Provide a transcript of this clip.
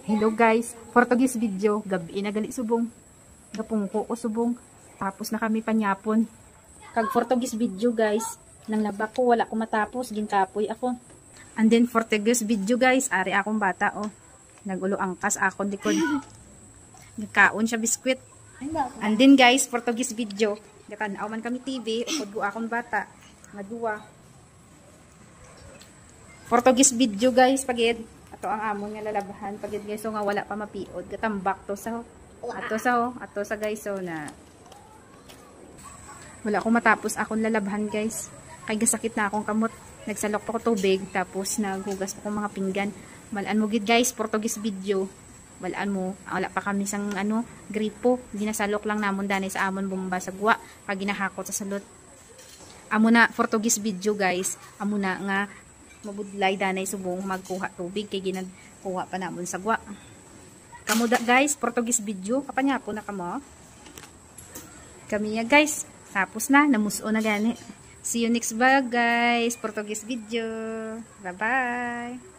Hello guys, Portuguese video, gabi na gali subong. Gapungko ko subong. Tapos na kami panyapon. Kag Portuguese video guys, nang laba ko wala ko matapos, ginkapoy ako. And then Portuguese video guys, ari akong bata oh. Nagulo angkas akon likod. Nagkaon siya biskwit. And then guys, Portuguese video, gatanaw man kami TV, upod ko akong bata. Nga duwa. Portuguese video guys, pagid. Ato ang amon nga lalabahan pagid guys, so nga wala pa mapiod. Gatambak to sa ato sa guys, so na wala ko matapos akong lalabahan guys. Kay gasakit na akong kamot. Nagsalok pa ko tubig, tapos naghugas pa ko mga pinggan. Malaan mo gid guys, Portuguese video. Malaan mo, wala pa kami sang gripo. Ginasalok lang namon danay sa amon bumaba sa guwa, pag ginahakot sa salot. Amo na Portuguese video guys. Amo na nga mabudlay danay subong magkuha tubig kay ginagkuha pa namon sa gwa. Kamo guys, Portuguese video, kapanyapo na kamo. Kami ya guys, tapos na, namuso na gani. See you next vlog guys, Portuguese video. Bye bye.